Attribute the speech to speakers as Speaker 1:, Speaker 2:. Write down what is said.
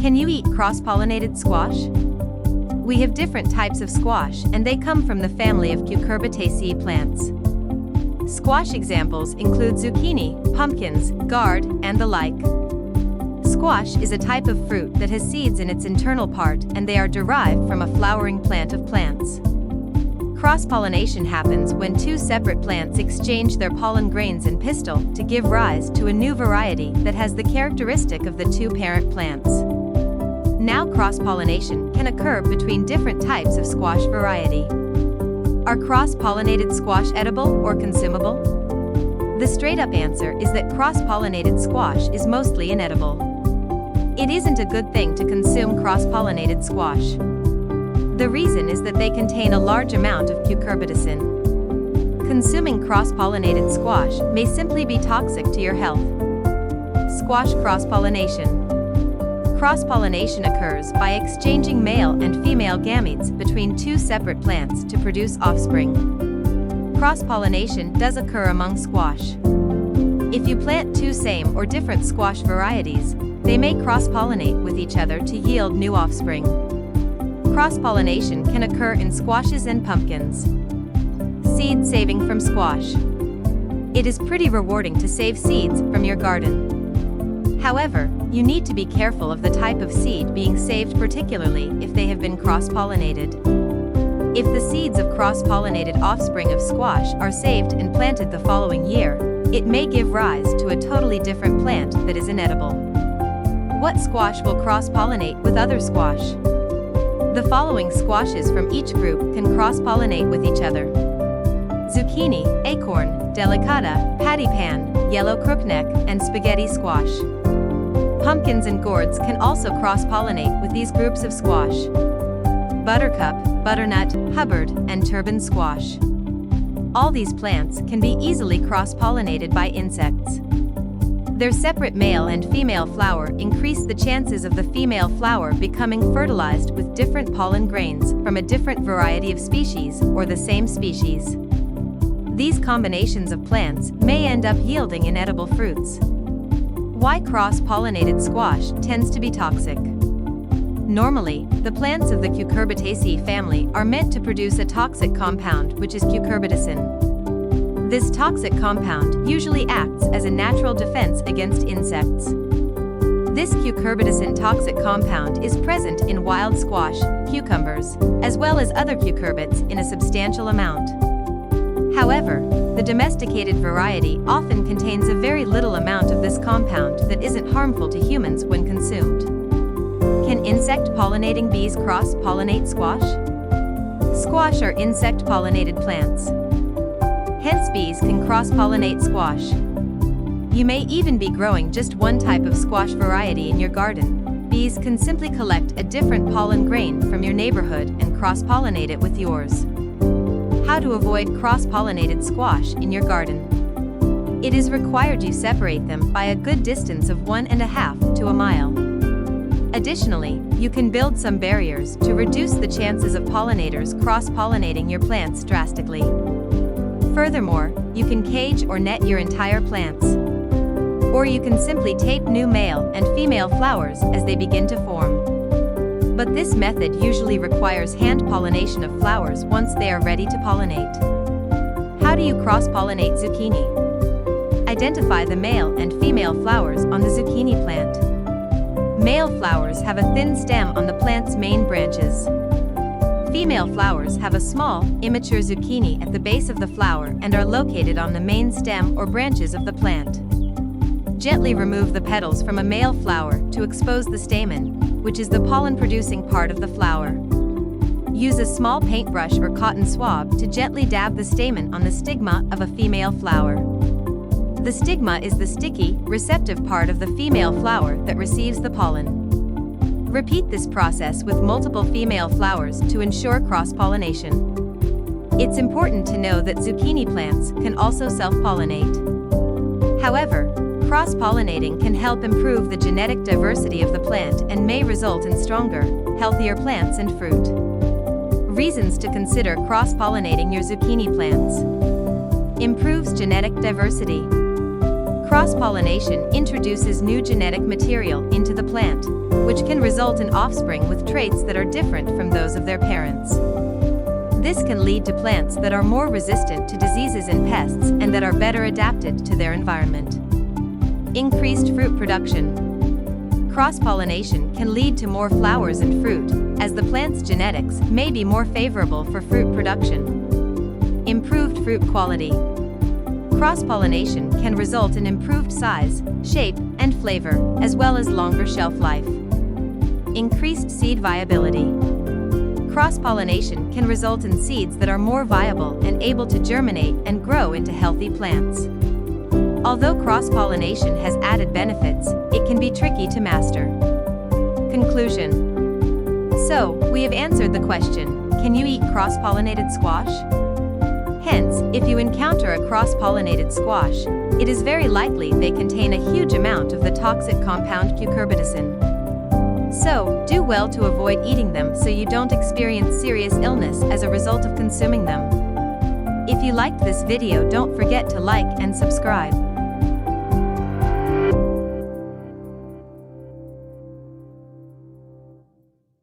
Speaker 1: Can you eat cross-pollinated squash? We have different types of squash, and they come from the family of Cucurbitaceae plants. Squash examples include zucchini, pumpkins, gourd, and the like. Squash is a type of fruit that has seeds in its internal part, and they are derived from a flowering plant of plants. Cross-pollination happens when two separate plants exchange their pollen grains and pistil to give rise to a new variety that has the characteristic of the two parent plants. Now cross-pollination can occur between different types of squash variety. Are cross-pollinated squash edible or consumable? The straight-up answer is that cross-pollinated squash is mostly inedible. It isn't a good thing to consume cross-pollinated squash. The reason is that they contain a large amount of cucurbitacin. Consuming cross-pollinated squash may simply be toxic to your health. Squash cross-pollination. Cross-pollination occurs by exchanging male and female gametes between two separate plants to produce offspring. Cross-pollination does occur among squash. If you plant two same or different squash varieties, they may cross-pollinate with each other to yield new offspring. Cross-pollination can occur in squashes and pumpkins. Seed saving from squash. It is pretty rewarding to save seeds from your garden. However, you need to be careful of the type of seed being saved, particularly if they have been cross-pollinated. If the seeds of cross-pollinated offspring of squash are saved and planted the following year, it may give rise to a totally different plant that is inedible. What squash will cross-pollinate with other squash? The following squashes from each group can cross-pollinate with each other: zucchini, acorn, delicata, patty pan, yellow crookneck, and spaghetti squash. Pumpkins and gourds can also cross-pollinate with these groups of squash: buttercup, butternut, Hubbard, and turban squash. All these plants can be easily cross-pollinated by insects. Their separate male and female flower increase the chances of the female flower becoming fertilized with different pollen grains from a different variety of species or the same species. These combinations of plants may end up yielding inedible fruits. Why cross-pollinated squash tends to be toxic? Normally, the plants of the Cucurbitaceae family are meant to produce a toxic compound, which is cucurbitacin. This toxic compound usually acts as a natural defense against insects. This cucurbitacin toxic compound is present in wild squash, cucumbers, as well as other cucurbits in a substantial amount. However, the domesticated variety often contains a very little amount of this compound that isn't harmful to humans when consumed. Can insect-pollinating bees cross-pollinate squash? Squash are insect-pollinated plants. Hence, bees can cross-pollinate squash. You may even be growing just one type of squash variety in your garden. Bees can simply collect a different pollen grain from your neighborhood and cross-pollinate it with yours. How to avoid cross-pollinated squash in your garden? It is required you separate them by a good distance of 1.5 to a mile. Additionally, you can build some barriers to reduce the chances of pollinators cross-pollinating your plants drastically. Furthermore, you can cage or net your entire plants. Or you can simply tape new male and female flowers as they begin to form. But this method usually requires hand pollination of flowers once they are ready to pollinate. How do you cross-pollinate zucchini? Identify the male and female flowers on the zucchini plant. Male flowers have a thin stem on the plant's main branches. Female flowers have a small, immature zucchini at the base of the flower and are located on the main stem or branches of the plant. Gently remove the petals from a male flower to expose the stamen, which is the pollen-producing part of the flower. Use a small paintbrush or cotton swab to gently dab the stamen on the stigma of a female flower. The stigma is the sticky, receptive part of the female flower that receives the pollen. Repeat this process with multiple female flowers to ensure cross-pollination. It's important to know that zucchini plants can also self-pollinate. However, cross-pollinating can help improve the genetic diversity of the plant and may result in stronger, healthier plants and fruit. Reasons to consider cross-pollinating your zucchini plants. Improves genetic diversity. Cross-pollination introduces new genetic material into the plant, which can result in offspring with traits that are different from those of their parents. This can lead to plants that are more resistant to diseases and pests and that are better adapted to their environment. Increased fruit production. Cross-pollination can lead to more flowers and fruit, as the plant's genetics may be more favorable for fruit production. Improved fruit quality. Cross-pollination can result in improved size, shape, and flavor, as well as longer shelf life. Increased seed viability. Cross-pollination can result in seeds that are more viable and able to germinate and grow into healthy plants. Although cross-pollination has added benefits, it can be tricky to master. Conclusion. So, we have answered the question, can you eat cross-pollinated squash? Hence, if you encounter a cross-pollinated squash, it is very likely they contain a huge amount of the toxic compound cucurbitacin. So, do well to avoid eating them so you don't experience serious illness as a result of consuming them. If you liked this video, don't forget to like and subscribe.